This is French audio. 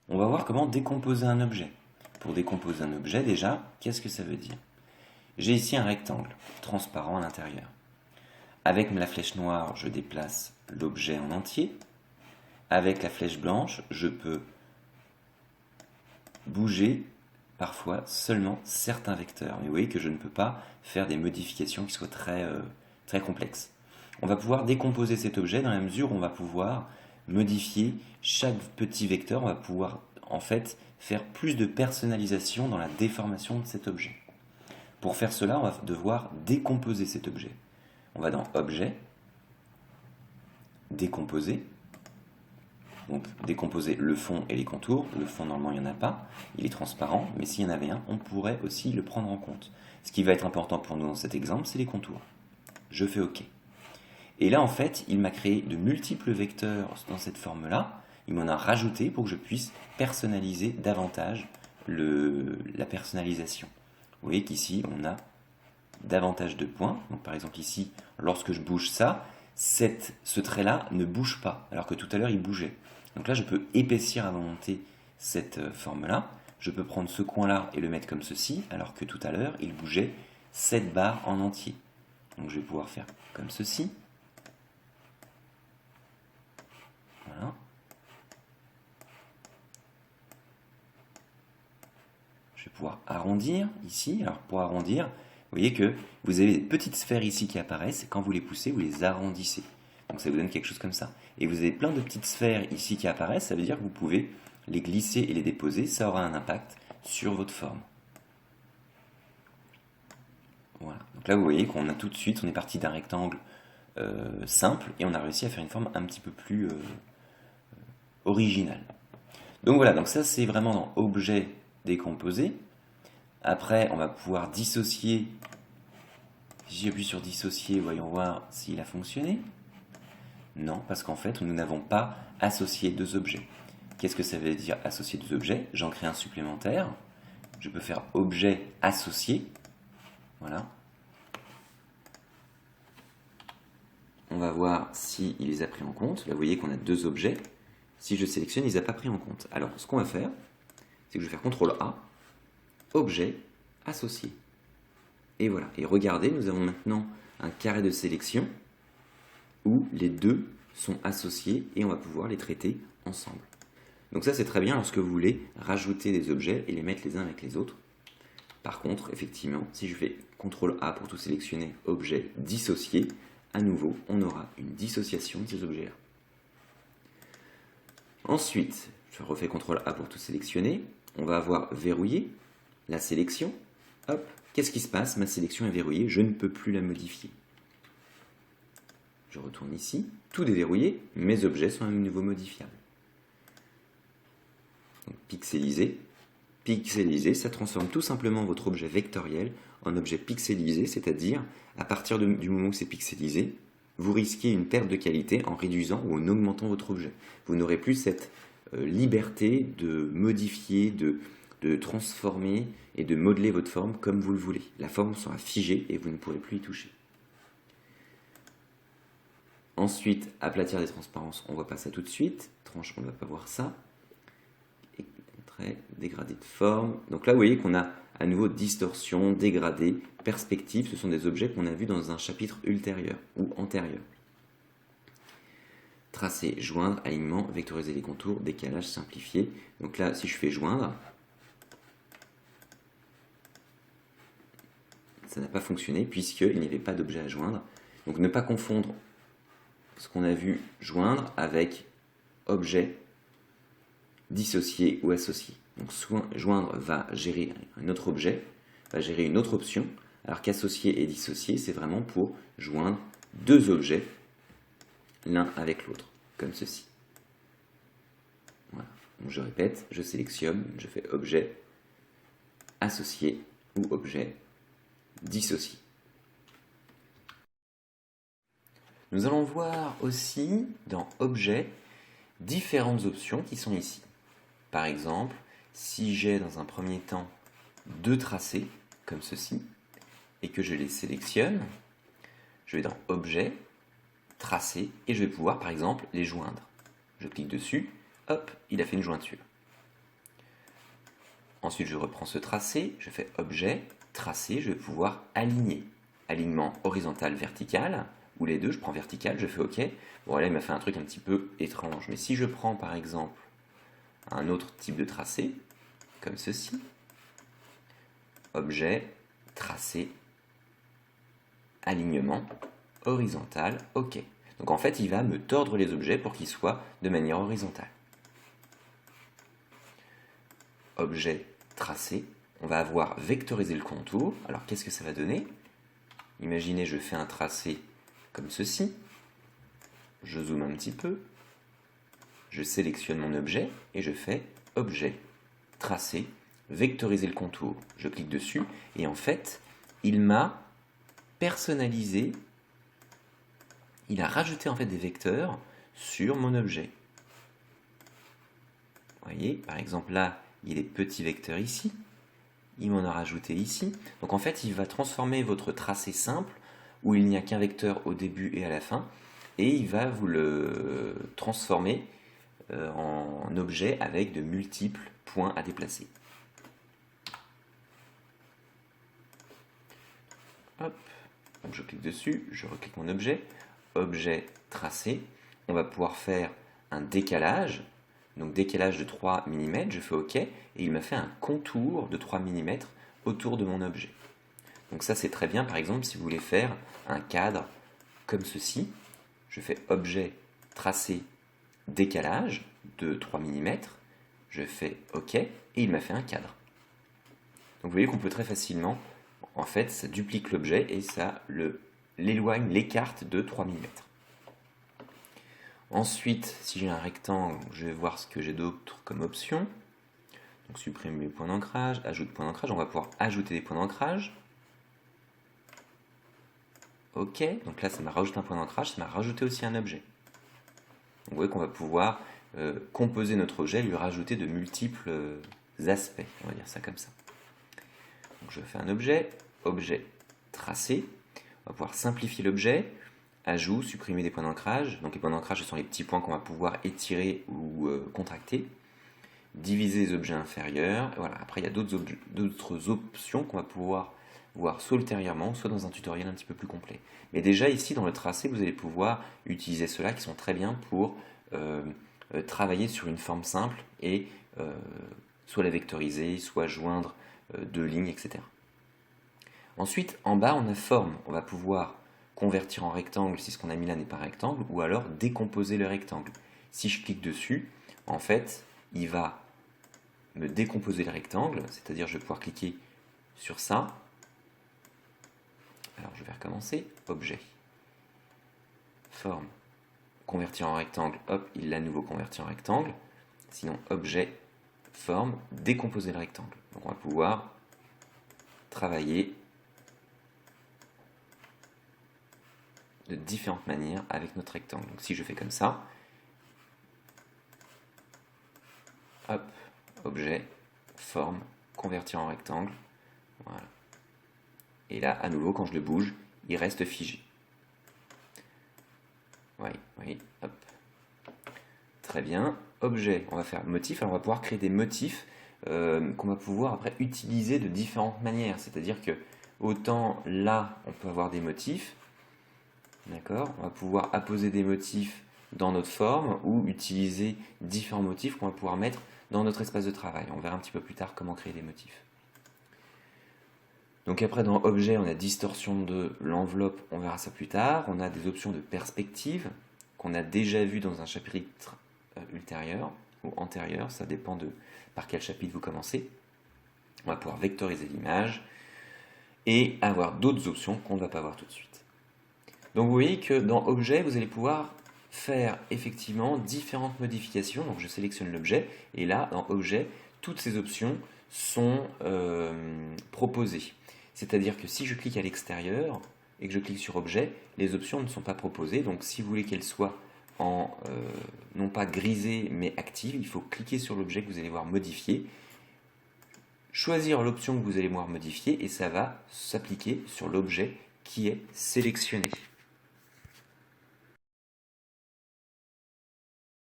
On va voir comment décomposer un objet. Pour décomposer un objet, déjà, qu'est-ce que ça veut dire? J'ai ici un rectangle transparent à l'intérieur. Avec la flèche noire, je déplace l'objet en entier. Avec la flèche blanche, je peux bouger parfois seulement certains vecteurs. Mais vous voyez que je ne peux pas faire des modifications qui soient très complexes. On va pouvoir décomposer cet objet dans la mesure où on va pouvoir modifier chaque petit vecteur. On va pouvoir en fait faire plus de personnalisation dans la déformation de cet objet. Pour faire cela, on va devoir décomposer cet objet. On va dans Objet, Décomposer. Donc décomposer le fond et les contours. Le fond, normalement, il n'y en a pas. Il est transparent, mais s'il y en avait un, on pourrait aussi le prendre en compte. Ce qui va être important pour nous dans cet exemple, c'est les contours. Je fais OK. Et là, en fait, il m'a créé de multiples vecteurs dans cette forme-là. Il m'en a rajouté pour que je puisse personnaliser davantage la personnalisation. Vous voyez qu'ici, on a davantage de points. Donc, par exemple, ici, lorsque je bouge ça, ce trait-là ne bouge pas, alors que tout à l'heure, il bougeait. Donc là, je peux épaissir à volonté cette forme-là. Je peux prendre ce coin-là et le mettre comme ceci, alors que tout à l'heure, il bougeait cette barre en entier. Donc je vais pouvoir faire comme ceci. Voilà. Je vais pouvoir arrondir ici. Alors pour arrondir, vous voyez que vous avez des petites sphères ici qui apparaissent. Et quand vous les poussez, vous les arrondissez. Donc ça vous donne quelque chose comme ça. Et vous avez plein de petites sphères ici qui apparaissent. Ça veut dire que vous pouvez les glisser et les déposer. Ça aura un impact sur votre forme. Voilà. Donc là, vous voyez qu'on a tout de suite, on est parti d'un rectangle simple et on a réussi à faire une forme un petit peu plus originale. Donc voilà, donc ça c'est vraiment dans Objet, Décomposer. Après, on va pouvoir dissocier. Si j'appuie sur Dissocier, voyons voir s'il a fonctionné. Non, parce qu'en fait, nous n'avons pas associé deux objets. Qu'est-ce que ça veut dire associer deux objets? J'en crée un supplémentaire. Je peux faire Objet, Associer. Voilà. On va voir s'il les a pris en compte. Là, vous voyez qu'on a deux objets. Si je sélectionne, il ne les a pas pris en compte. Alors, ce qu'on va faire, c'est que je vais faire CTRL A, Objet, Associer. Et voilà. Et regardez, nous avons maintenant un carré de sélection où les deux sont associés et on va pouvoir les traiter ensemble. Donc ça, c'est très bien lorsque vous voulez rajouter des objets et les mettre les uns avec les autres. Par contre, effectivement, si je fais CTRL A pour tout sélectionner, Objet, Dissocier, à nouveau, on aura une dissociation de ces objets-là. Ensuite, je refais CTRL A pour tout sélectionner. On va avoir verrouillé la sélection. Hop, qu'est-ce qui se passe? Ma sélection est verrouillée, je ne peux plus la modifier. Je retourne ici, tout déverrouillé, mes objets sont à nouveau modifiables. Donc, pixeliser. Pixeliser, ça transforme tout simplement votre objet vectoriel en objet pixelisé, c'est-à-dire, à partir du moment où c'est pixelisé, vous risquez une perte de qualité en réduisant ou en augmentant votre objet. Vous n'aurez plus cette liberté de modifier, de transformer et de modeler votre forme comme vous le voulez. La forme sera figée et vous ne pourrez plus y toucher. Ensuite, aplatir des transparences, on ne voit pas ça tout de suite. Tranche, on ne va pas voir ça. Trait, dégradé de forme. Donc là, vous voyez qu'on a à nouveau distorsion, dégradé, perspective. Ce sont des objets qu'on a vus dans un chapitre ultérieur ou antérieur. Tracer, joindre, alignement, vectoriser les contours, décalage, simplifier. Donc là, si je fais joindre, ça n'a pas fonctionné puisqu'il n'y avait pas d'objet à joindre. Donc ne pas confondre ce qu'on a vu joindre avec objet dissocié ou associé. Donc joindre va gérer un autre objet, va gérer une autre option, alors qu'associer et dissocier, c'est vraiment pour joindre deux objets l'un avec l'autre, comme ceci. Voilà. Donc je répète, je sélectionne, je fais objet associé ou objet dissocié. Nous allons voir aussi dans Objet différentes options qui sont ici. Par exemple, si j'ai dans un premier temps deux tracés, comme ceci, et que je les sélectionne, je vais dans Objet, Tracé, et je vais pouvoir par exemple les joindre. Je clique dessus, hop, il a fait une jointure. Ensuite, je reprends ce tracé, je fais objet, tracé, je vais pouvoir aligner. Alignement horizontal, vertical, ou les deux, je prends vertical, je fais OK. Bon, là, il m'a fait un truc un petit peu étrange. Mais si je prends, par exemple, un autre type de tracé, comme ceci, objet, tracé, alignement, horizontal, OK. Donc en fait, il va me tordre les objets pour qu'ils soient de manière horizontale. Objet, tracé, on va avoir vectorisé le contour. Alors qu'est-ce que ça va donner? Imaginez, je fais un tracé comme ceci. Je zoome un petit peu. Je sélectionne mon objet et je fais objet, tracé, vectoriser le contour. Je clique dessus et en fait, il m'a personnalisé, il a rajouté en fait des vecteurs sur mon objet. Vous voyez, par exemple là, il y a des petits vecteurs ici, il m'en a rajouté ici. Donc en fait, il va transformer votre tracé simple, où il n'y a qu'un vecteur au début et à la fin, et il va vous le transformer en objet avec de multiples points à déplacer. Hop, donc je clique dessus, je reclique mon objet, objet tracé, on va pouvoir faire un décalage, donc décalage de 3 mm, je fais OK, et il m'a fait un contour de 3 mm autour de mon objet. Donc ça c'est très bien, par exemple, si vous voulez faire un cadre comme ceci, je fais objet tracé, décalage de 3 mm, je fais OK, et il m'a fait un cadre. Donc vous voyez qu'on peut très facilement, en fait, ça duplique l'objet et ça l'éloigne, l'écarte de 3 mm. Ensuite, si j'ai un rectangle, je vais voir ce que j'ai d'autre comme option. Donc supprimer les points d'ancrage, ajoute point d'ancrage, on va pouvoir ajouter des points d'ancrage. OK, donc là ça m'a rajouté un point d'ancrage, ça m'a rajouté aussi un objet. Donc, vous voyez qu'on va pouvoir composer notre objet, lui rajouter de multiples aspects, on va dire ça comme ça. Donc je fais un objet, objet tracé, on va pouvoir simplifier l'objet, ajout, supprimer des points d'ancrage, donc les points d'ancrage ce sont les petits points qu'on va pouvoir étirer ou contracter, diviser les objets inférieurs, et voilà. Après il y a d'autres options qu'on va pouvoir voir soit ultérieurement, soit dans un tutoriel un petit peu plus complet. Mais déjà ici dans le tracé, vous allez pouvoir utiliser ceux-là qui sont très bien pour travailler sur une forme simple et soit la vectoriser, soit joindre deux lignes, etc. Ensuite, en bas, on a forme. On va pouvoir convertir en rectangle si ce qu'on a mis là n'est pas rectangle, ou alors décomposer le rectangle. Si je clique dessus, en fait, il va me décomposer le rectangle, c'est-à-dire je vais pouvoir cliquer sur ça. Alors je vais recommencer, objet, forme, convertir en rectangle, hop, il l'a à nouveau converti en rectangle. Sinon, objet, forme, décomposer le rectangle. Donc on va pouvoir travailler de différentes manières avec notre rectangle. Donc si je fais comme ça, hop, objet, forme, convertir en rectangle, voilà. Et là, à nouveau, quand je le bouge, il reste figé. Oui, hop. Très bien. Objet, on va faire motif. Alors on va pouvoir créer des motifs qu'on va pouvoir après utiliser de différentes manières. C'est-à-dire que autant là, on peut avoir des motifs. D'accord? On va pouvoir apposer des motifs dans notre forme ou utiliser différents motifs qu'on va pouvoir mettre dans notre espace de travail. On verra un petit peu plus tard comment créer des motifs. Donc après dans objet, on a distorsion de l'enveloppe, on verra ça plus tard. On a des options de perspective qu'on a déjà vu dans un chapitre ultérieur ou antérieur, ça dépend de par quel chapitre vous commencez. On va pouvoir vectoriser l'image et avoir d'autres options qu'on ne va pas voir tout de suite. Donc vous voyez que dans objet, vous allez pouvoir faire effectivement différentes modifications. Donc je sélectionne l'objet et là dans objet, toutes ces options sont proposées. C'est-à-dire que si je clique à l'extérieur et que je clique sur objet, les options ne sont pas proposées. Donc si vous voulez qu'elles soient non pas grisées mais actives, il faut cliquer sur l'objet que vous allez voir modifier, choisir l'option que vous allez voir modifier et ça va s'appliquer sur l'objet qui est sélectionné.